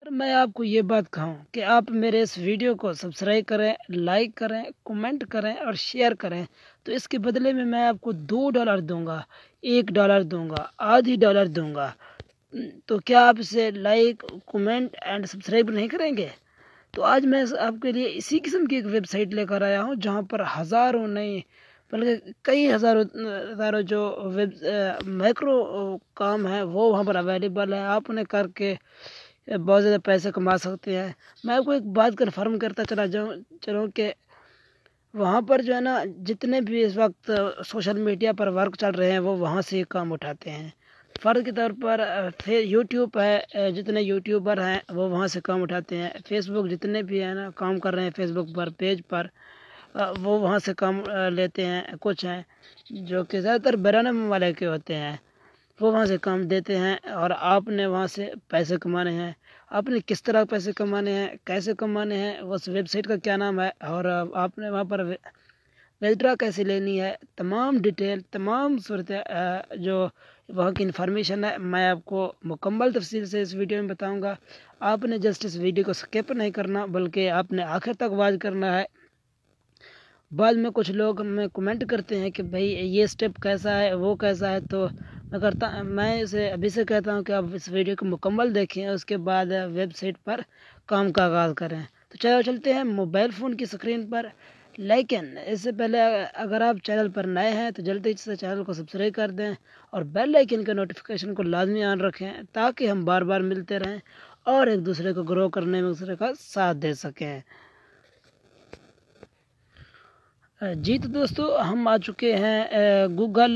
मैं आपको ये बात कहूँ कि आप मेरे इस वीडियो को सब्सक्राइब करें, लाइक करें, कमेंट करें और शेयर करें, तो इसके बदले में मैं आपको $2 दूंगा, $1 दूंगा, आधी डॉलर दूंगा। तो क्या आप इसे लाइक, कमेंट एंड सब्सक्राइब नहीं करेंगे? तो आज मैं आपके लिए इसी किस्म की एक वेबसाइट लेकर आया हूँ जहाँ पर हज़ारों नहीं बल्कि कई हज़ारों हज़ारों जो मैक्रो काम है वो वहाँ पर अवेलेबल है। आप उन्हें करके बहुत ज़्यादा पैसे कमा सकते हैं। मैं आपको एक बात कन्फर्म करता चलूँ कि वहाँ पर जो है ना, जितने भी इस वक्त सोशल मीडिया पर वर्क चल रहे हैं वो वहाँ से काम उठाते हैं। फ़र्ज़ के तौर पर फिर यूट्यूब है, जितने यूट्यूबर हैं वो वहाँ से काम उठाते हैं। फेसबुक जितने भी हैं ना काम कर रहे हैं फेसबुक पर पेज पर, वो वहाँ से काम लेते हैं। कुछ हैं जो कि ज़्यादातर बयाना वाले के होते हैं, वो वहाँ से काम देते हैं और आपने वहाँ से पैसे कमाने हैं। आपने किस तरह पैसे कमाने हैं, कैसे कमाने हैं, उस वेबसाइट का क्या नाम है और आपने वहाँ पर विड्रॉ कैसे लेनी है, तमाम डिटेल, तमाम सूरत जो वहाँ की इन्फॉर्मेशन है मैं आपको मुकम्मल तफसील से इस वीडियो में बताऊँगा। आपने जस्ट इस वीडियो को स्किप नहीं करना बल्कि आपने आखिर तक वॉच करना है। बाद में कुछ लोग हमें कमेंट करते हैं कि भाई ये स्टेप कैसा है, वो कैसा है, तो मैं इसे अभी से कहता हूँ कि आप इस वीडियो को मुकम्मल देखें, उसके बाद वेबसाइट पर काम का आगाज़ करें। तो चलो चलते हैं मोबाइल फ़ोन की स्क्रीन पर। लेकिन इससे पहले अगर आप चैनल पर नए हैं तो जल्दी से चैनल को सब्सक्राइब कर दें और बेल आइकन के नोटिफिकेशन को लाजमी ऑन रखें ताकि हम बार बार मिलते रहें और एक दूसरे को ग्रो करने में एक दूसरे का साथ दे सकें। जी तो दोस्तों, हम आ चुके हैं गूगल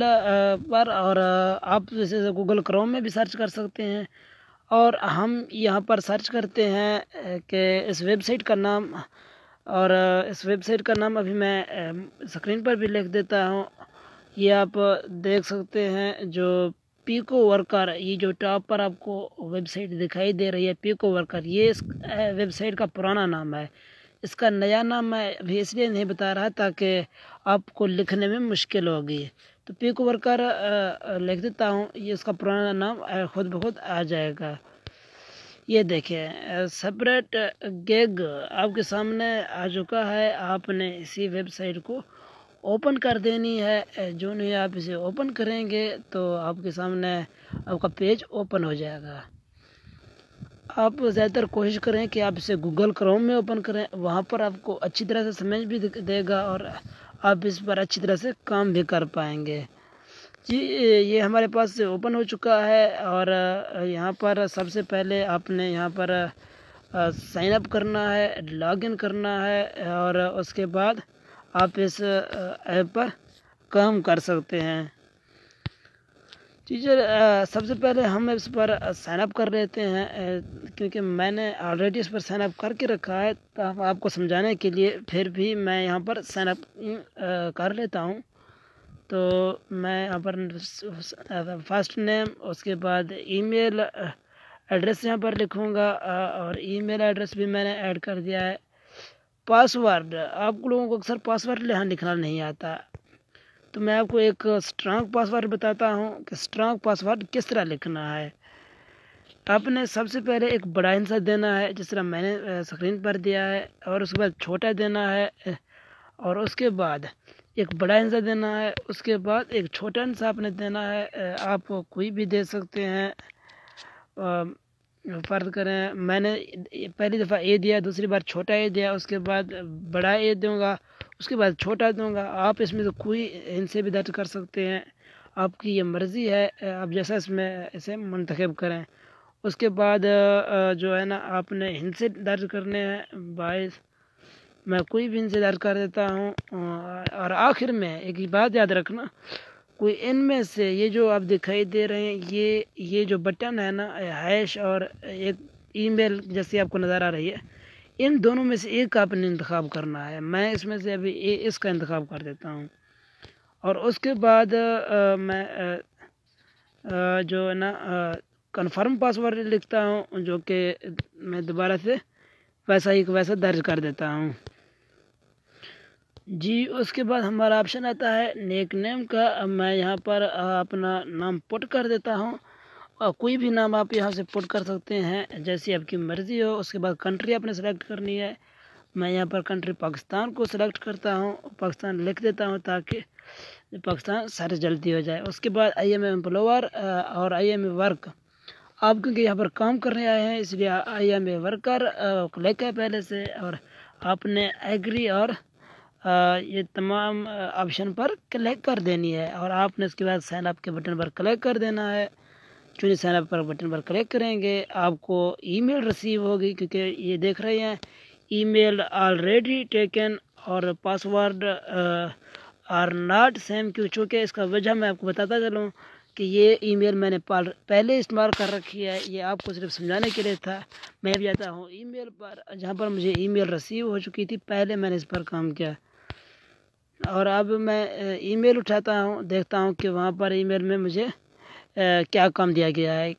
पर, और आप जैसे गूगल क्रोम में भी सर्च कर सकते हैं। और हम यहाँ पर सर्च करते हैं कि इस वेबसाइट का नाम, और इस वेबसाइट का नाम अभी मैं स्क्रीन पर भी लिख देता हूँ। ये आप देख सकते हैं जो पीको वर्कर, ये जो टॉप पर आपको वेबसाइट दिखाई दे रही है पीको वर्कर, ये इस वेबसाइट का पुराना नाम है। इसका नया नाम मैं अभी इसलिए नहीं बता रहा ताकि आपको लिखने में मुश्किल होगी। तो पीको वर्कर लिख देता हूँ, ये इसका पुराना नाम खुद ब खुद आ जाएगा। ये देखिए सेपरेट गिग आपके सामने आ चुका है। आपने इसी वेबसाइट को ओपन कर देनी है। जो नहीं आप इसे ओपन करेंगे तो आपके सामने आपका पेज ओपन हो जाएगा। आप ज़्यादातर कोशिश करें कि आप इसे गूगल क्रोम में ओपन करें, वहाँ पर आपको अच्छी तरह से समझ भी देगा और आप इस पर अच्छी तरह से काम भी कर पाएंगे। जी ये हमारे पास से ओपन हो चुका है और यहाँ पर सबसे पहले आपने यहाँ पर साइन अप करना है, लॉगिन करना है और उसके बाद आप इस ऐप पर काम कर सकते हैं। टीचर सबसे पहले हम इस पर साइन अप कर लेते हैं क्योंकि मैंने ऑलरेडी इस पर साइन अप करके रखा है। तो आपको समझाने के लिए फिर भी मैं यहाँ पर साइन अप कर लेता हूँ। तो मैं यहाँ पर फर्स्ट नेम, उसके बाद ईमेल एड्रेस यहाँ पर लिखूँगा और ईमेल एड्रेस भी मैंने ऐड कर दिया है। पासवर्ड, आप लोगों को अक्सर पासवर्ड यहाँ लिखना नहीं आता, तो मैं आपको एक स्ट्रॉन्ग पासवर्ड बताता हूँ कि स्ट्रॉन्ग पासवर्ड किस तरह लिखना है। आपने सबसे पहले एक बड़ा हिस्सा देना है जिस तरह मैंने स्क्रीन पर दिया है, और उसके बाद छोटा देना है, और उसके बाद एक बड़ा हिस्सा देना है, उसके बाद एक छोटा हिस्सा आपने देना है। आप कोई भी दे सकते हैं। फ़र्ज़ करें मैंने पहली दफ़ा ए दिया, दूसरी बार छोटा ए दिया, उसके बाद बड़ा ए दूँगा, उसके बाद छोटा दूँगा। आप इसमें से कोई इनसे भी दर्ज कर सकते हैं, आपकी ये मर्ज़ी है, आप जैसा इसमें इसे मुंतखब करें। उसके बाद जो है ना आपने हिंसे दर्ज करने हैं 22, मैं कोई भी इनसे दर्ज कर देता हूँ। और आखिर में एक ही बात याद रखना, कोई इनमें से ये जो आप दिखाई दे रहे हैं ये जो बटन है ना हैश और एक ईमेल जैसी आपको नज़र आ रही है, इन दोनों में से एक आपने इंतखाब करना है। मैं इसमें से अभी इसका इंतखाब कर देता हूँ और उसके बाद मैं जो है ना कन्फर्म पासवर्ड लिखता हूँ, जो कि मैं दोबारा से वैसा ही वैसा दर्ज कर देता हूँ। जी उसके बाद हमारा ऑप्शन आता है निक नेम का। अब मैं यहाँ पर अपना नाम पुट कर देता हूँ कोई भी नाम आप यहाँ से पुट कर सकते हैं जैसी आपकी मर्ज़ी हो। उसके बाद कंट्री आपने सेलेक्ट करनी है। मैं यहाँ पर कंट्री पाकिस्तान को सेलेक्ट करता हूँ, पाकिस्तान लिख देता हूँ ताकि पाकिस्तान सारे जल्दी हो जाए। उसके बाद आई एम एम्प्लॉयर और आई एम ए वर्क, आप क्योंकि यहाँ पर काम करने आए हैं इसलिए I am a worker click है पहले से, और आपने एग्री और ये तमाम ऑप्शन पर क्लिक कर देनी है। और आपने उसके बाद साइन अप के बटन पर क्लिक कर देना है। चुनिए साइन अप पर बटन पर क्लिक करेंगे, आपको ईमेल रिसीव होगी, क्योंकि ये देख रहे हैं ईमेल ऑलरेडी टेकन और पासवर्ड आर नॉट सेम। क्यों? चूँकि इसका वजह मैं आपको बताता चलूँ कि ये ईमेल मैंने पहले इस्तेमाल कर रखी है, ये आपको सिर्फ समझाने के लिए था। मैं भी आता हूँ ईमेल पर जहाँ पर मुझे ईमेल रिसीव हो चुकी थी, पहले मैंने इस पर काम किया। और अब मैं ईमेल उठाता हूँ, देखता हूँ कि वहाँ पर ईमेल में मुझे क्या काम दिया गया है,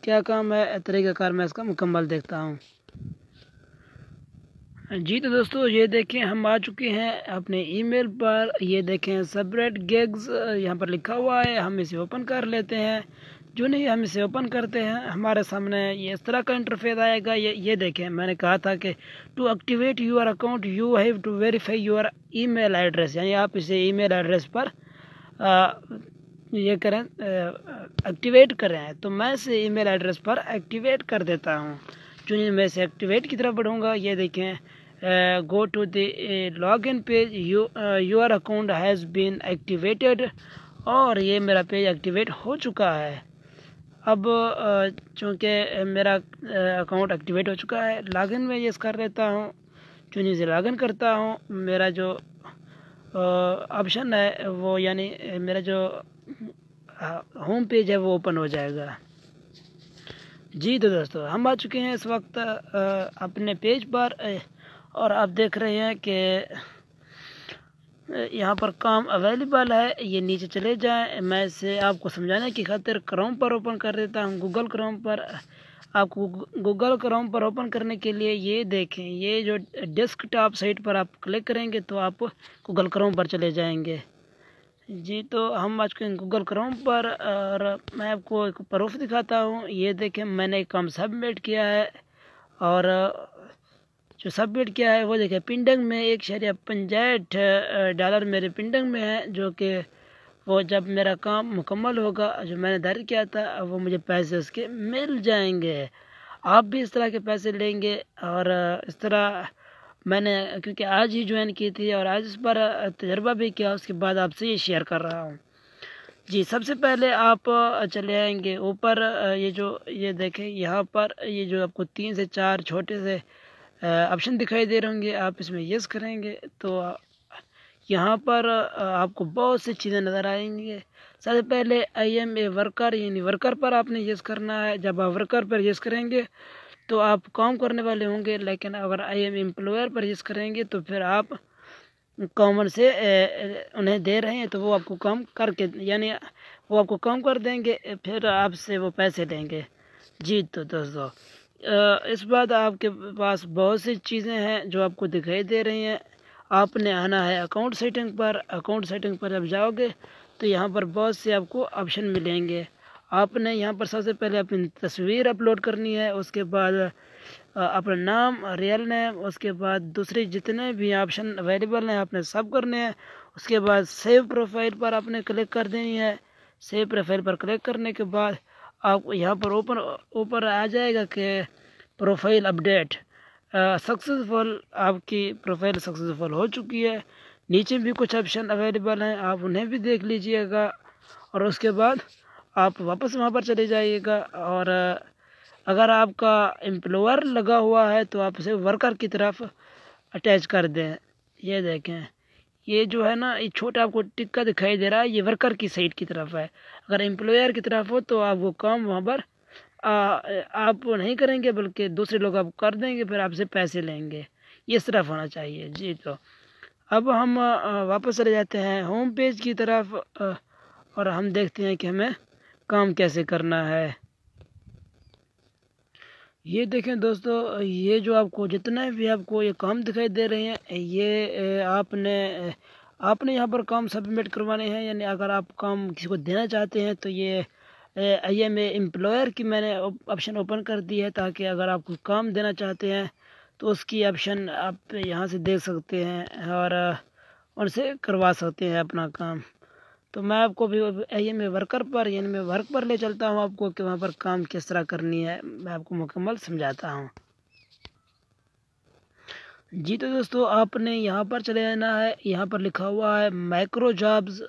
क्या काम है, तरीक़ाकार मैं इसका मुकम्मल देखता हूँ। जी तो दोस्तों ये देखें हम आ चुके हैं अपने ईमेल पर। ये देखें सेपरेट गिग्स यहाँ पर लिखा हुआ है, हम इसे ओपन कर लेते हैं। जो नहीं हम इसे ओपन करते हैं हमारे सामने ये इस तरह का इंटरफेस आएगा। ये देखें, मैंने कहा था कि to activate your account you have to verify your email address, यानी आप इसे ईमेल एड्रेस पर ये करें, एक्टिवेट करें। तो मैं इसे ईमेल एड्रेस पर एक्टिवेट कर देता हूँ। चुनिए मैं इसे एक्टिवेट की तरफ बढ़ूँगा। ये देखें go to the log in page, your account has been activated, और ये मेरा पेज एक्टिवेट हो चुका है। अब चूँकि मेरा अकाउंट एक्टिवेट हो चुका है, लॉगिन में ये कर लेता हूँ। चुनिए से लॉगिन करता हूँ। मेरा जो ऑप्शन है वो, यानी मेरा जो होम पेज है वो ओपन हो जाएगा। जी तो दोस्तों हम आ चुके हैं इस वक्त अपने पेज पर, और आप देख रहे हैं कि यहाँ पर काम अवेलेबल है। ये नीचे चले जाएं, मैं इसे आपको समझाने की खातिर क्रोम पर ओपन कर देता हूँ, गूगल क्रोम पर। आपको गूगल क्रोम पर ओपन करने के लिए ये देखें, ये जो डेस्कटॉप साइट पर आप क्लिक करेंगे तो आप गूगल क्रोम पर चले जाएंगे। जी तो हम आज के गूगल क्रोम पर, और मैं आपको एक प्रूफ दिखाता हूँ। ये देखें मैंने एक काम सबमिट किया है, और जो सबमिट किया है वो देखें पिंडंग में $1.65 मेरे पिंडंग में है, जो कि वो जब मेरा काम मुकम्मल होगा जो मैंने दायर किया था वो मुझे पैसे उसके मिल जाएंगे। आप भी इस तरह के पैसे लेंगे। और इस तरह मैंने क्योंकि आज ही ज्वाइन की थी और आज इस पर तजर्बा भी किया, उसके बाद आपसे ये शेयर कर रहा हूँ। जी सबसे पहले आप चले आएंगे ऊपर, ये देखें यहाँ पर ये जो आपको 3 से 4 छोटे से ऑप्शन दिखाई दे रहे होंगे, आप इसमें यस करेंगे तो यहाँ पर आपको बहुत सी चीज़ें नज़र आएंगी। सबसे पहले आई एम ए वर्कर, यानी वर्कर पर आपने यस करना है। जब आप वर्कर पर यस करेंगे तो आप काम करने वाले होंगे, लेकिन अगर आई एम एम्प्लॉयर पर यस करेंगे तो फिर आप कॉमन से उन्हें दे रहे हैं तो वो आपको काम करके, यानी वो आपको काम कर देंगे, फिर आपसे वो पैसे लेंगे। जी तो दोस्तों इस बात आपके पास बहुत सी चीज़ें हैं जो आपको दिखाई दे रही हैं। आपने आना है अकाउंट सेटिंग पर। अकाउंट सेटिंग पर जब जाओगे तो यहाँ पर बहुत से आपको ऑप्शन मिलेंगे। आपने यहाँ पर सबसे पहले अपनी तस्वीर अपलोड करनी है, उसके बाद अपना नाम, रियल नेम, उसके बाद दूसरे जितने भी ऑप्शन अवेलेबल हैं आपने सब करने हैं। उसके बाद सेव प्रोफाइल पर आपने क्लिक कर देनी है। सेव प्रोफाइल पर क्लिक करने के बाद आप यहाँ पर ऊपर आ जाएगा कि प्रोफाइल अपडेट सक्सेसफुल, आपकी प्रोफाइल सक्सेसफुल हो चुकी है। नीचे भी कुछ ऑप्शन अवेलेबल हैं, आप उन्हें भी देख लीजिएगा, और उसके बाद आप वापस वहाँ पर चले जाइएगा। और अगर आपका एम्प्लॉयर लगा हुआ है तो आप इसे वर्कर की तरफ अटैच कर दें। ये देखें ये जो है ना, ये छोटा आपको टिक्का दिखाई दे रहा है, ये वर्कर की साइड की तरफ है। अगर एम्प्लॉयर की तरफ हो तो आप वो काम वहाँ पर आप नहीं करेंगे, बल्कि दूसरे लोग आप कर देंगे, फिर आपसे पैसे लेंगे। ये इस तरफ होना चाहिए। जी तो अब हम वापस चले जाते हैं होम पेज की तरफ, और हम देखते हैं कि हमें काम कैसे करना है। ये देखें दोस्तों, ये जो आपको जितने भी आपको ये काम दिखाई दे रहे हैं, ये आपने यहाँ पर काम सबमिट करवाने हैं। यानी अगर आप काम किसी को देना चाहते हैं तो ये ये मैं एम्प्लॉयर की मैंने ऑप्शन ओपन कर दी है, ताकि अगर आप कोई काम देना चाहते हैं तो उसकी ऑप्शन आप यहाँ से देख सकते हैं और उनसे करवा सकते हैं अपना काम। तो मैं आपको भी ये मैं वर्कर पर यानी मैं वर्क पर ले चलता हूँ आपको कि वहाँ पर काम किस तरह करनी है, मैं आपको मुकम्मल समझाता हूँ। जी तो दोस्तों, आपने यहाँ पर चले जाना है। यहाँ पर लिखा हुआ है माइक्रो जॉब्स।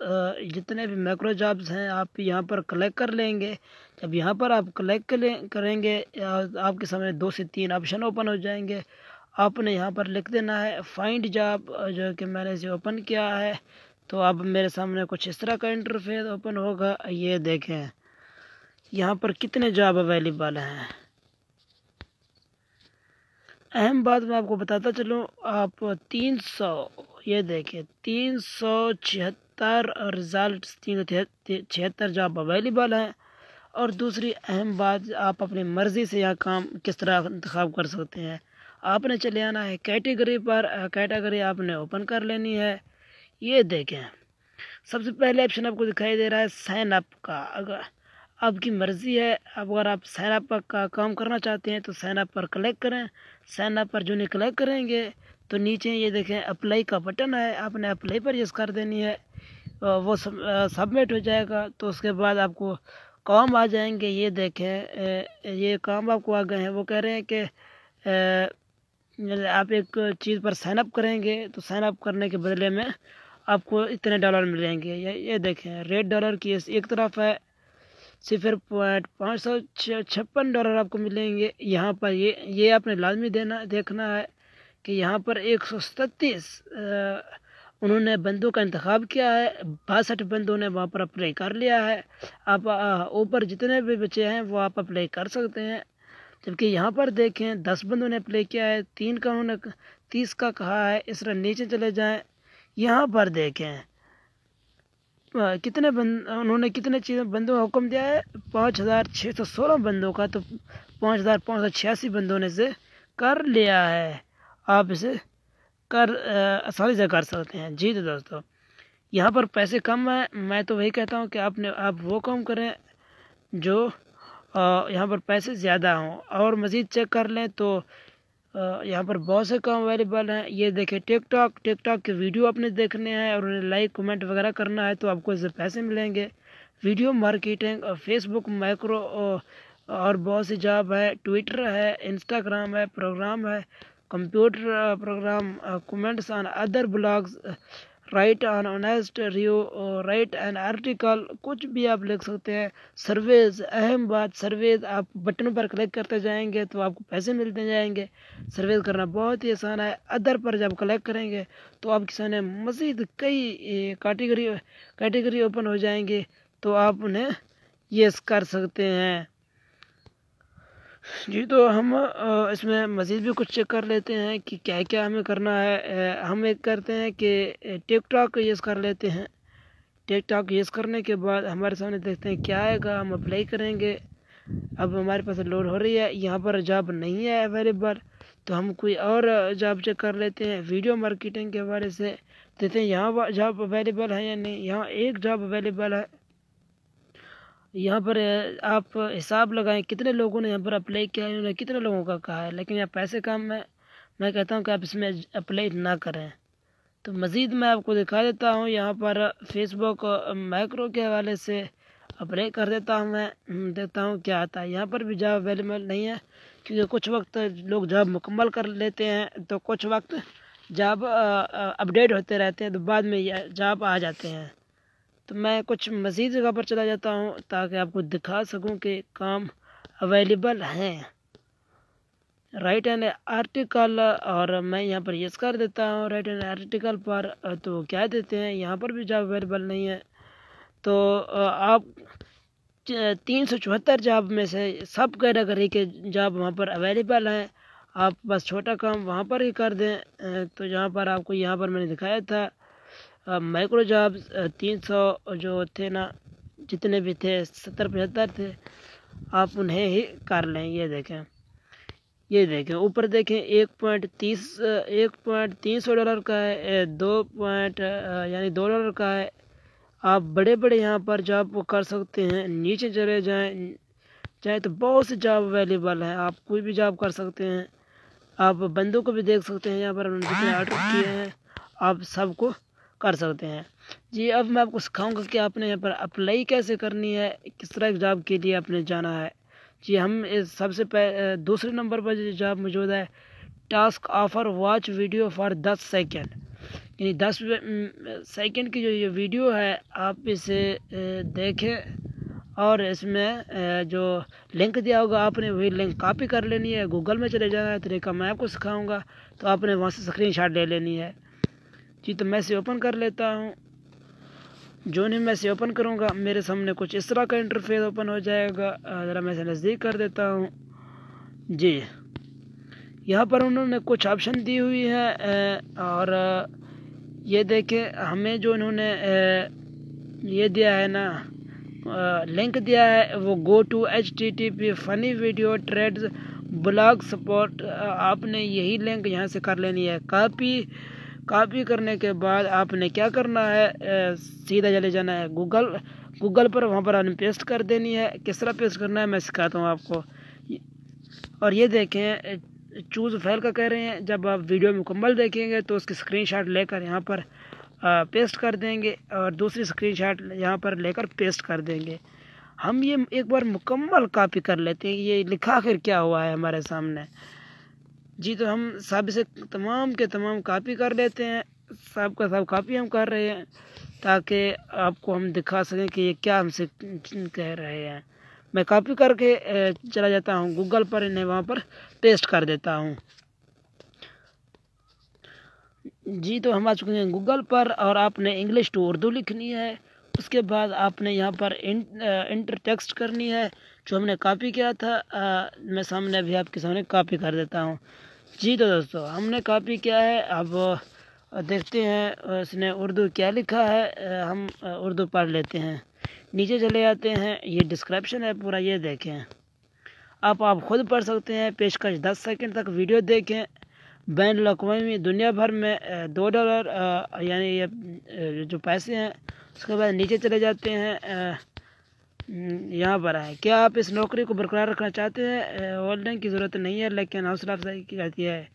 जितने भी माइक्रो जॉब्स हैं आप यहाँ पर कलेक्ट कर लेंगे। जब यहाँ पर आप कलेक्ट करेंगे आपके सामने 2 से 3 ऑप्शन ओपन हो जाएंगे। आपने यहाँ पर लिख देना है फाइंड जॉब, जो कि मैंने इसे ओपन किया है। तो अब मेरे सामने कुछ इस तरह का इंटरफेस ओपन होगा। ये देखें यहाँ पर कितने जॉब अवेलेबल हैं। अहम बात मैं आपको बताता चलूँ, आप 300 ये देखें 376 रिज़ल्ट 376 जॉब अवेलेबल हैं। और दूसरी अहम बात, आप अपनी मर्ज़ी से यहाँ काम किस तरह इंतखाब कर सकते हैं। आपने चले आना है कैटेगरी पर। कैटेगरी आपने ओपन कर लेनी है। ये देखें सबसे पहले ऑप्शन आपको दिखाई दे रहा है साइन अप का। अगर आपकी मर्ज़ी है, अगर आप साइन अप का काम करना चाहते हैं तो साइन अप पर क्लिक करें। साइन अप पर जो नहीं क्लिक करेंगे तो नीचे ये देखें अप्लाई का बटन है, आपने अप्लाई पर यस कर देनी है। वो सबमिट हो जाएगा। तो उसके बाद आपको काम आ जाएंगे। ये देखें ये काम आपको आ गए हैं। वो कह रहे हैं कि आप एक चीज़ पर साइन अप करेंगे तो साइन अप करने के बदले में आपको इतने डॉलर मिलेंगे। ये देखें $1 की एक तरफ है, $0.556 आपको मिलेंगे। यहाँ पर ये आपने लाजमी देखना है कि यहाँ पर 137 उन्होंने बंदों का इंतखाब किया है। 62 बंदों ने वहाँ पर अप्लाई कर लिया है। आप ऊपर जितने भी बचे हैं वो आप अप्लाई कर सकते हैं। जबकि यहाँ पर देखें 10 बंदों ने अप्लाई किया है, 3 का उन्होंने 30 का कहा है। इस तरह नीचे चले जाएं, यहाँ पर देखें कितने उन्होंने कितने बंदों का हुक्म दिया है 5616 बंदों का। तो 5586 बंदों ने इसे कर लिया है। आप इसे आसानी से कर सकते हैं। जी तो दोस्तों, यहाँ पर पैसे कम है। मैं तो वही कहता हूँ कि आप वो काम करें जो यहाँ पर पैसे ज़्यादा हों। और मज़ीद चेक कर लें तो यहाँ पर बहुत से काम अवेलेबल हैं। ये देखें टिकटॉक के वीडियो आपने देखने हैं और उन्हें लाइक कमेंट वगैरह करना है तो आपको इससे पैसे मिलेंगे। वीडियो मार्केटिंग और फेसबुक माइक्रो और बहुत सी जॉब है। ट्विटर है, इंस्टाग्राम है, प्रोग्राम है, computer program, comments on other blogs, right on honest review, right an article, कुछ भी आप लिख सकते हैं। सर्वेज, अहम बात सर्वेज, आप बटनों पर क्लिक करते जाएंगे तो आपको पैसे मिलते जाएंगे। सर्वेज करना बहुत ही आसान है। अदर पर जब क्लिक करेंगे तो आपके सामने मज़ीद कई कैटेगरी ओपन हो जाएंगे तो आप उन्हें यस कर सकते हैं। जी तो हम इसमें मज़ीद भी कुछ चेक कर लेते हैं कि क्या क्या हमें करना है। हम एक करते हैं कि टिकटॉक यूज़ कर लेते हैं। टिकटॉक यूज़ करने के बाद हमारे सामने देखते हैं क्या आएगा, हम अप्लाई करेंगे। अब हमारे पास लोड हो रही है। यहाँ पर जॉब नहीं है अवेलेबल तो हम कोई और जॉब चेक कर लेते हैं। वीडियो मार्केटिंग के हवाले से देखते हैं यहाँ जॉब अवेलेबल है या नहीं। यहाँ एक जॉब अवेलेबल है। यहाँ पर आप हिसाब लगाएं कितने लोगों ने यहाँ पर अप्लाई किया है, उन्होंने कितने लोगों का कहा है। लेकिन यहाँ पैसे कम है। मैं कहता हूँ कि आप इसमें अप्लाई ना करें। तो मज़ीद मैं आपको दिखा देता हूँ। यहाँ पर फेसबुक माइक्रो के हवाले से अप्लाई कर देता हूँ। मैं देखता हूँ क्या आता है। यहाँ पर भी जॉब अवेलेबल नहीं है क्योंकि कुछ वक्त लोग जॉब मुकम्मल कर लेते हैं तो कुछ वक्त जॉब अपडेट होते रहते हैं तो बाद में जॉब आ जाते हैं। तो मैं कुछ मज़ीद जगह पर चला जाता हूँ ताकि आपको दिखा सकूँ कि काम अवेलेबल हैं। राइट एन आर्टिकल, और मैं यहाँ पर यस कर देता हूँ राइट एन आर्टिकल पर। तो क्या देते हैं, यहाँ पर भी जॉब अवेलेबल नहीं है। तो आप 374 जॉब में से सब कैटेगरी के जॉब वहाँ पर अवेलेबल हैं। आप बस छोटा काम वहाँ पर ही कर दें। तो यहाँ पर आपको यहाँ पर मैंने दिखाया था माइक्रो जॉब्स 300 जो थे ना, जितने भी थे 70-75 थे, आप उन्हें ही कर लें। ये देखें ऊपर देखें $1.300 का है, यानी $2 का है। आप बड़े बड़े यहाँ पर जॉब को कर सकते हैं। नीचे चले जाएँ तो बहुत से जॉब अवेलेबल है, आप कोई भी जॉब कर सकते हैं। आप बंदों को भी देख सकते हैं, यहाँ पर उन्होंने जितने ऑर्डर किए हैं आप सबको कर सकते हैं। जी अब मैं आपको सिखाऊंगा कि आपने यहाँ पर अप्लाई कैसे करनी है, किस तरह की जॉब के लिए आपने जाना है। जी हम इस सबसे दूसरे नंबर पर जो जॉब मौजूद है, task offer watch video for 10 second, यानी 10 सेकेंड की जो ये वीडियो है आप इसे देखें और इसमें जो लिंक दिया होगा आपने वही लिंक कॉपी कर लेनी है। गूगल में चले जाना है, तरीका मैं आपको सिखाऊंगा, तो आपने वहाँ से स्क्रीनशॉट ले लेनी है। जी तो मैं इसे ओपन कर लेता हूँ। जो नहीं मैं इसे ओपन करूँगा मेरे सामने कुछ इस तरह का इंटरफेस ओपन हो जाएगा। ज़रा मैं इसे नज़दीक कर देता हूँ। जी यहाँ पर उन्होंने कुछ ऑप्शन दी हुई है और ये देखें हमें जो उन्होंने ये दिया है ना, लिंक दिया है वो go to http funny video trades blog support. आपने यही लिंक यहाँ से कर लेनी है। कॉपी करने के बाद आपने क्या करना है, सीधा चले जाना है गूगल पर, वहाँ पर आपने पेस्ट कर देनी है। किस तरह पेस्ट करना है मैं सिखाता हूँ आपको। और ये देखें चूज़ फाइल का कह रहे हैं, जब आप वीडियो मुकम्मल देखेंगे तो उसकी स्क्रीनशॉट लेकर यहाँ पर पेस्ट कर देंगे और दूसरी स्क्रीनशॉट यहाँ पर लेकर पेस्ट कर देंगे। हम ये एक बार मुकम्मल कॉपी कर लेते हैं, ये लिखा आखिर क्या हुआ है हमारे सामने। जी तो हम सब से तमाम के तमाम कॉपी कर लेते हैं, सब का सब कॉपी हम कर रहे हैं ताकि आपको हम दिखा सकें कि ये क्या हमसे कह रहे हैं। मैं कॉपी करके चला जाता हूँ गूगल पर, इन्हें वहाँ पर पेस्ट कर देता हूँ। जी तो हम आ चुके हैं गूगल पर और आपने इंग्लिश टू उर्दू लिखनी है। उसके बाद आपने यहाँ पर इंटर टेक्स्ट करनी है जो हमने कॉपी किया था। मैं सामने अभी आपके सामने कॉपी कर देता हूँ। जी तो दोस्तों हमने कॉपी किया है, अब देखते हैं इसने उर्दू क्या लिखा है। हम उर्दू पढ़ लेते हैं। नीचे चले आते हैं, ये डिस्क्रिप्शन है पूरा, ये देखें आप खुद पढ़ सकते हैं। पेशकश 10 सेकंड तक वीडियो देखें। बैन अवी दुनिया भर में $2 यानी ये जो पैसे हैं। उसके बाद नीचे चले जाते हैं, यहाँ पर है क्या आप इस नौकरी को बरकरार रखना चाहते हैं। होल्डिंग की ज़रूरत नहीं है लेकिन हौसला अफजाई की जाती है।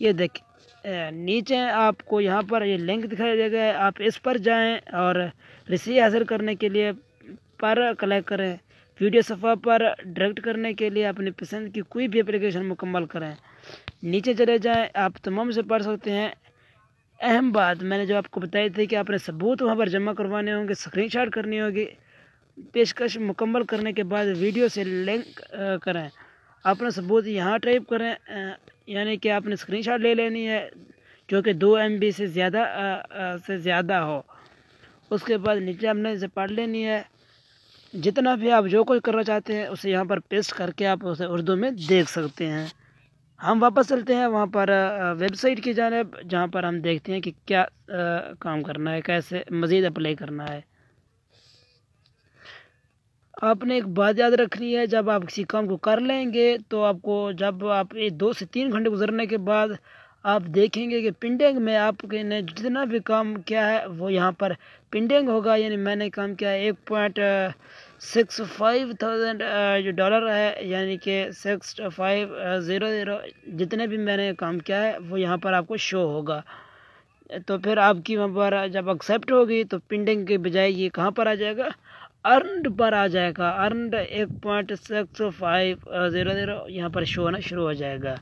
ये देख नीचे आपको यहाँ पर ये लिंक दिखाई देगा, आप इस पर जाएं और रिसीव हासिल करने के लिए पर क्लिक करें। वीडियो सफ़ा पर डायरेक्ट करने के लिए अपनी पसंद की कोई भी एप्लीकेशन मुकम्मल करें। नीचे चले जाएं, आप तमाम से पढ़ सकते हैं। अहम बात मैंने जो आपको बताई थी कि आपने सबूत वहाँ पर जमा करवाने होंगे, स्क्रीनशॉट करनी होगी। पेशकश मुकम्मल करने के बाद वीडियो से लिंक करें। अपना सबूत यहाँ टाइप करें, यानी कि आपने स्क्रीनशॉट ले लेनी है जो कि 2 MB से ज़्यादा हो। उसके बाद नीचे आपने इसे पढ़ लेनी है। जितना भी आप जो कुछ करना चाहते हैं उसे यहाँ पर पेस्ट करके आप उसे उर्दू में देख सकते हैं। हम वापस चलते हैं वहाँ पर वेबसाइट की जानिब, जहाँ पर हम देखते हैं कि क्या काम करना है, कैसे मज़ीद अप्लाई करना है। आपने एक बात याद रखनी है, जब आप किसी काम को कर लेंगे तो आपको जब आप 2 से 3 घंटे गुजरने के बाद आप देखेंगे कि पेंडिंग में आपके ने जितना भी काम किया है वो यहाँ पर पेंडिंग होगा। यानी मैंने काम किया है $1.65 जो डॉलर है, यानी कि 6500 जितने भी मैंने काम किया है वो यहाँ पर आपको शो होगा। तो फिर आपकी वहाँ पर जब एक्सेप्ट होगी तो पेंडिंग के बजाय ये कहाँ पर आ जाएगा, अर्नड पर आ जाएगा। अर्नड 1.6500 यहाँ पर शो होना शुरू हो जाएगा।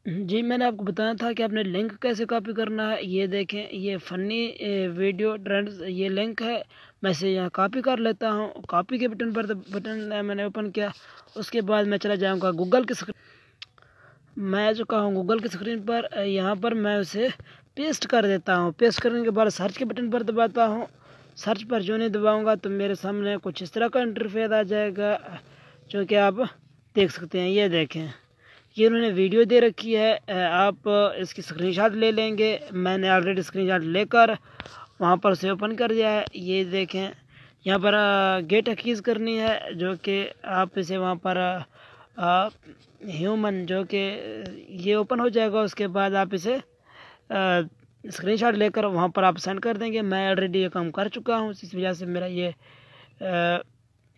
जी मैंने आपको बताया था कि आपने लिंक कैसे कॉपी करना है। ये देखें, ये फ़नी वीडियो ट्रेंड्स ये लिंक है। मैं इसे यहाँ कॉपी कर लेता हूँ। कॉपी के बटन मैंने ओपन किया। उसके बाद मैं चला जाऊँगा गूगल की स्क्रीन। मैं आ चुका हूँ गूगल की स्क्रीन पर। यहाँ पर मैं उसे पेस्ट कर देता हूँ। पेस्ट करने के बाद सर्च के बटन पर दबाता हूँ। सर्च पर जो नहीं दबाऊँगा तो मेरे सामने कुछ इस तरह का इंटरफेस आ जाएगा जो कि आप देख सकते हैं। ये देखें, ये उन्होंने वीडियो दे रखी है, आप इसकी स्क्रीनशॉट ले लेंगे। मैंने ऑलरेडी स्क्रीनशॉट लेकर वहाँ पर उसे ओपन कर दिया है। ये देखें, यहाँ पर गेट कीज़ करनी है जो कि आप इसे वहाँ पर ह्यूमन जो कि ये ओपन हो जाएगा। उसके बाद आप इसे स्क्रीनशॉट लेकर वहाँ पर आप सेंड कर देंगे। मैं ऑलरेडी ये काम कर चुका हूँ, इस वजह से मेरा ये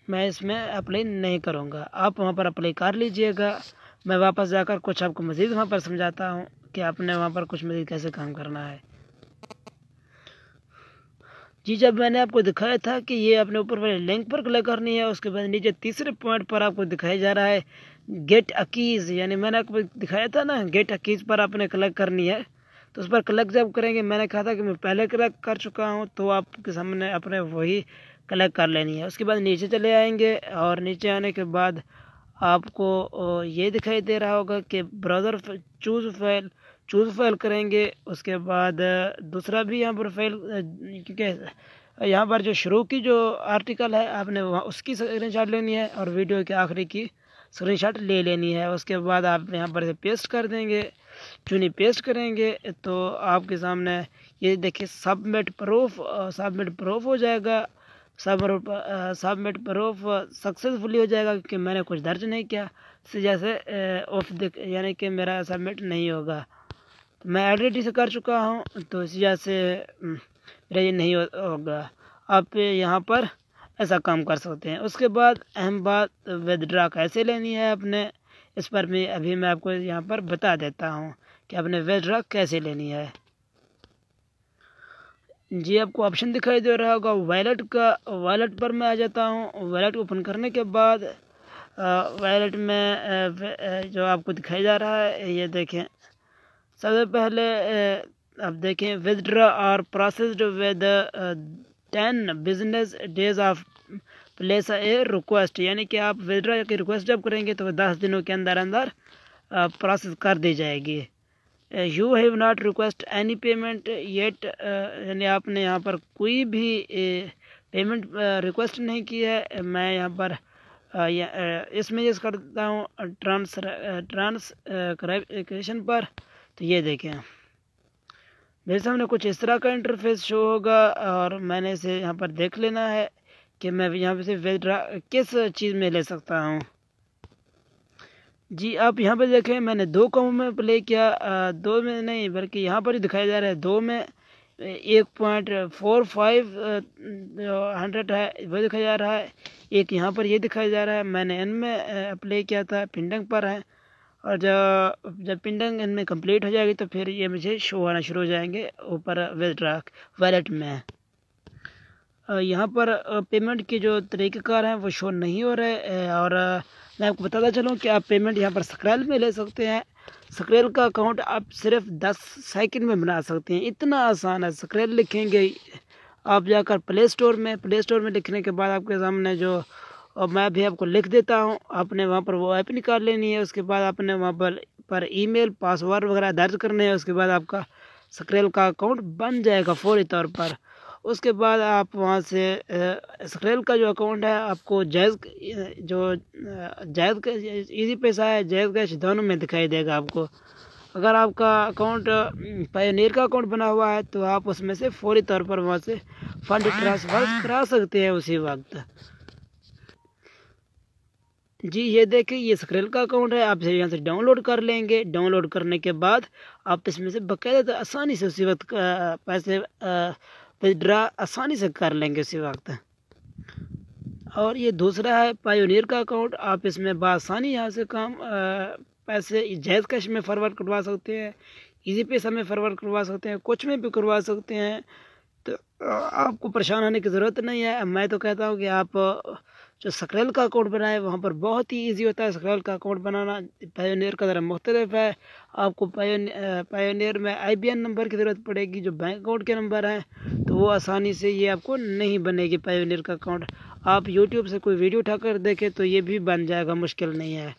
मैं इसमें अप्लाई नहीं करूँगा। आप वहाँ पर अप्लाई कर लीजिएगा। मैं वापस जाकर कुछ आपको मज़ीद वहाँ पर समझाता हूँ कि आपने वहाँ पर कुछ मज़ीद कैसे काम करना है। जी, जब मैंने आपको दिखाया था कि ये अपने ऊपर वाले लिंक पर क्लिक करनी है, उसके बाद नीचे तीसरे पॉइंट पर आपको दिखाया जा रहा है गेट अकीज़, यानी मैंने आपको दिखाया था ना, गेट अकीज़ पर आपने क्लिक करनी है। तो उस पर क्लिक जब करेंगे, मैंने कहा था कि मैं पहले क्लिक कर चुका हूँ, तो आपके सामने अपने वही क्लिक कर लेनी है। उसके बाद नीचे चले आएंगे और नीचे आने के बाद आपको ये दिखाई दे रहा होगा कि ब्राउज़र चूज़ फाइल करेंगे। उसके बाद दूसरा भी यहाँ पर फाइल, क्योंकि यहाँ पर जो शुरू की जो आर्टिकल है आपने वहाँ उसकी स्क्रीनशॉट लेनी है और वीडियो के आखिरी की स्क्रीनशॉट ले लेनी है। उसके बाद आप यहाँ पर से पेस्ट कर देंगे। चुनी पेस्ट करेंगे तो आपके सामने ये देखिए सबमिट प्रूफ हो जाएगा। सबमिट प्रूफ सक्सेसफुली हो जाएगा, क्योंकि मैंने कुछ दर्ज नहीं किया, इस वजह से ऑफ यानी कि मेरा सबमिट नहीं होगा। तो मैं ऑलरेडी से कर चुका हूँ, तो इस वजह से मेरा ये नहीं होगा। आप यहाँ पर ऐसा काम कर सकते हैं। उसके बाद अहम बात, विदड्रा कैसे लेनी है आपने, इस पर मैं आपको यहाँ पर बता देता हूँ कि आपने विदड्रा कैसे लेनी है। जी, आपको ऑप्शन दिखाई दे रहा होगा वॉलेट का। वॉलेट पर मैं आ जाता हूँ। वॉलेट ओपन करने के बाद वॉलेट में जो आपको दिखाई जा रहा है, ये देखें। सबसे पहले आप देखें विदड्रा और processed with 10 business days of place a request, यानी कि आप विदड्रा की रिक्वेस्ट जब करेंगे तो 10 दिनों के अंदर प्रोसेस कर दी जाएगी। You have not request any payment yet, यानी आपने यहाँ पर कोई भी पेमेंट रिक्वेस्ट नहीं की है। मैं यहाँ पर इसमें यूज़ करता हूँ ट्रांसक्रिप्शन पर। तो ये देखें मेरे सामने कुछ इस तरह का इंटरफेस शो होगा और मैंने इसे यहाँ पर देख लेना है कि मैं यहाँ से विदड्रा किस चीज़ में ले सकता हूँ। जी, आप यहाँ पर देखें मैंने 2 कामों में प्ले किया, 2 में नहीं बल्कि यहाँ पर ही दिखाया जा रहा है 2 में 1.45 है वो दिखाया जा रहा है। एक यहाँ पर ये दिखाया जा रहा है, मैंने इनमें अप्लाई किया था, पिंडंग पर है। और जब पिंडंग इनमें कंप्लीट हो जाएगी तो फिर ये मुझे शो आना शुरू हो जाएंगे ऊपर विदड्रा वॉलेट में। यहाँ पर पेमेंट के जो तरीक़ेकार हैं वो शो नहीं हो रहे। और मैं आपको बताता चलूँ कि आप पेमेंट यहाँ पर स्क्रैल में ले सकते हैं। स्क्रैल का अकाउंट आप सिर्फ 10 सेकंड में बना सकते हैं, इतना आसान है। स्क्रैल लिखेंगे आप जाकर प्ले स्टोर में लिखने के बाद आपके सामने जो, और मैं भी आपको लिख देता हूँ, आपने वहाँ पर वो ऐप निकाल लेनी है। उसके बाद आपने वहाँ पर ईमेल पासवर्ड वगैरह दर्ज करने हैं। उसके बाद आपका स्क्रैल का अकाउंट बन जाएगा फौरी तौर पर। उसके बाद आप वहाँ से स्क्रैल का जो अकाउंट है आपको जायज़ इजी पैसा है, जायज़ कैश दोनों में दिखाई देगा आपको। अगर आपका अकाउंट पायोनियर का अकाउंट बना हुआ है तो आप उसमें से फौरी तौर पर वहाँ से फंड ट्रांसफ़र करा सकते हैं उसी वक्त। जी, ये देखिए ये स्क्रैल का अकाउंट है, आप यहाँ से डाउनलोड कर लेंगे। डाउनलोड करने के बाद आप इसमें से बाकायदा आसानी से उसी वक्त पैसे विदड्रा आसानी से कर लेंगे उसी वक्त। और ये दूसरा है पायोनियर का अकाउंट, आप इसमें बआसानी यहाँ से काम पैसे जायज़ कैश में फॉरवर्ड करवा सकते हैं, इजी पैसा में फॉरवर्ड करवा सकते हैं, कुछ में भी करवा सकते हैं। तो आपको परेशान होने की ज़रूरत नहीं है। मैं तो कहता हूँ कि आप जो स्क्रैल का अकाउंट बनाए वहाँ पर बहुत ही इजी होता है स्क्रैल का अकाउंट बनाना। पायोनियर का ज़रा मुख्तलिफ है। आपको पायोनियर में IBAN नंबर की ज़रूरत पड़ेगी, जो बैंक अकाउंट के नंबर हैं, तो वो आसानी से ये आपको नहीं बनेगी पायोनियर का अकाउंट। आप यूट्यूब से कोई वीडियो उठाकर देखें तो ये भी बन जाएगा, मुश्किल नहीं है।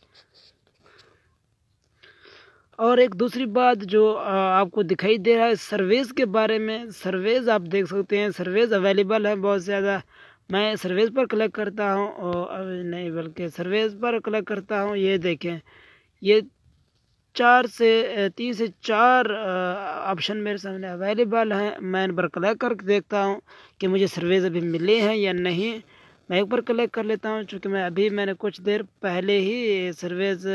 और एक दूसरी बात जो आपको दिखाई दे रहा है सर्विस के बारे में, सर्विस आप देख सकते हैं, सर्विस अवेलेबल है बहुत ज़्यादा। मैं सर्विस पर क्लिक करता हूँ, और नहीं बल्कि सर्विस पर क्लिक करता हूँ। ये देखें ये 3 से 4 ऑप्शन मेरे सामने अवेलेबल हैं। मैं इन पर क्लिक करके देखता हूँ कि मुझे सर्विस अभी मिले हैं या नहीं। मैं एक पर क्लिक कर लेता हूँ, चूँकि मैंने कुछ देर पहले ही सर्विस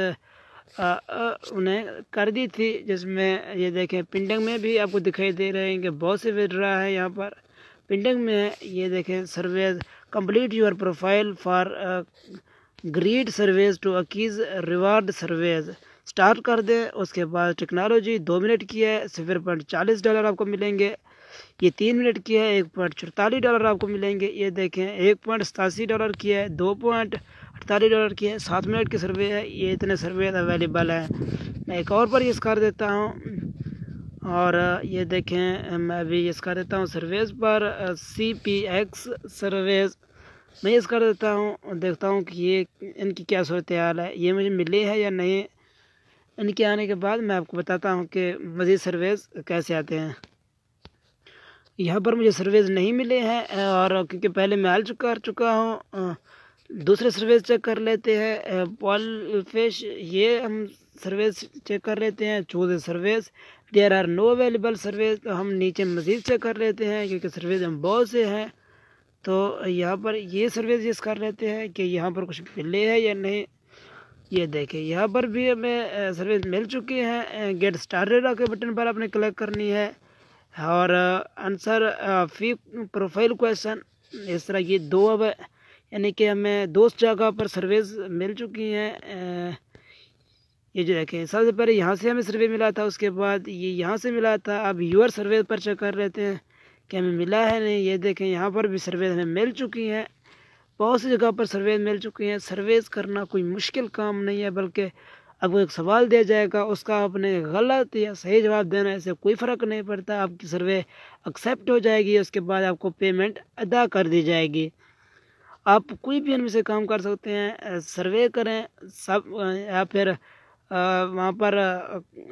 उन्हें कर दी थी, जिसमें ये देखें पिंडिंग में भी आपको दिखाई दे रहे हैं कि बहुत से विड्रा है यहाँ पर पिंडिंग में है। ये देखें surveys complete your profile for greed surveys to अकीज रिवार्ड सर्वेज स्टार्ट कर दें। उसके बाद टेक्नोलॉजी 2 मिनट की है, $0.40 आपको मिलेंगे। ये 3 मिनट की है, $1.44 आपको मिलेंगे। ये देखें $1.87 की है, $2.48 की है, 7 मिनट की सर्वे है। ये इतने सर्वे अवेलेबल है। मैं एक और पर यूज़ कर देता हूँ और ये देखें मैं अभी यूज़ कर देता हूँ सर्वेज पर CPX सर्वेज मैं यूज़ कर देता हूँ और देखता हूँ कि ये इनकी क्या सूरत हाल है, ये मुझे मिले है या नहीं। इनके आने के बाद मैं आपको बताता हूँ कि मज़ीद सर्वेज कैसे आते हैं। यहाँ पर मुझे सर्वेज नहीं मिले हैं और क्योंकि पहले मैं कर चुका हूँ। दूसरे सर्वेज चेक कर लेते हैं। पॉल फिश ये हम सर्वेज चेक कर लेते हैं। Choose surveys there are no available surveys, तो हम नीचे मज़ीद चेक कर लेते हैं क्योंकि सर्वेज हम बहुत से हैं। तो यहाँ पर ये सर्वेज यूज़ कर लेते हैं कि यहाँ पर कुछ मिले है या नहीं। ये देखें यहाँ पर भी हमें सर्वेज मिल चुके हैं। गेट स्टार्टेड के बटन पर आपने क्लिक करनी है और आंसर फी प्रोफाइल क्वेश्चन, इस तरह ये 2 अब यानी कि हमें 2 जगह पर सर्वेज मिल चुकी हैं। ये जो देखें सबसे पहले यहाँ से हमें सर्वे मिला था, उसके बाद ये यहाँ से मिला था। अब यूर सर्वे पर चेक कर लेते हैं कि हमें मिला है नहीं। ये देखें यहाँ पर भी सर्वे हमें मिल चुकी हैं, बहुत सी जगह पर सर्वे मिल चुकी हैं। सर्वेज करना कोई मुश्किल काम नहीं है, बल्कि आपको एक सवाल दिया जाएगा, उसका आपने गलत या सही जवाब देना, इससे कोई फ़र्क नहीं पड़ता। आपकी सर्वे एक्सेप्ट हो जाएगी, उसके बाद आपको पेमेंट अदा कर दी जाएगी। आप कोई भी इनमें से काम कर सकते हैं, सर्वे करें सब या फिर वहाँ पर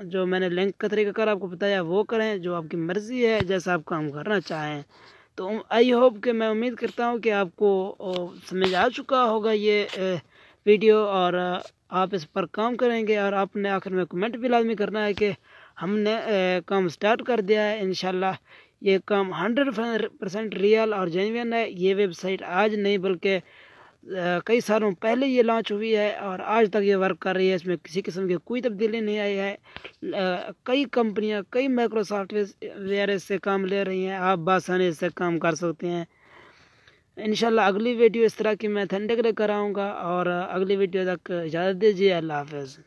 जो मैंने लिंक का तरीक़ाकार आपको बताया वो करें, जो आपकी मर्ज़ी है, जैसा आप काम करना चाहें। तो आई होप कि मैं उम्मीद करता हूँ कि आपको समझ आ चुका होगा ये वीडियो और आप इस पर काम करेंगे। और आपने आखिर में कमेंट भी लाजमी करना है कि हमने काम स्टार्ट कर दिया है। इंशाल्लाह ये काम 100% रियल और जेन्युइन है। ये वेबसाइट आज नहीं बल्कि कई सालों पहले ये लॉन्च हुई है और आज तक ये वर्क कर रही है। इसमें किसी किस्म की कोई तब्दीली नहीं आई है। कई कंपनियां, कई माइक्रो सॉफ्टवेयर इससे काम ले रही हैं। आप बासानी इससे काम कर सकते हैं। इंशाल्लाह अगली वीडियो इस तरह की मैं ऑथेंटिक लेकर आऊँगा और अगली वीडियो तक इजाज़त दीजिए। अल्लाह हाफ़िज़।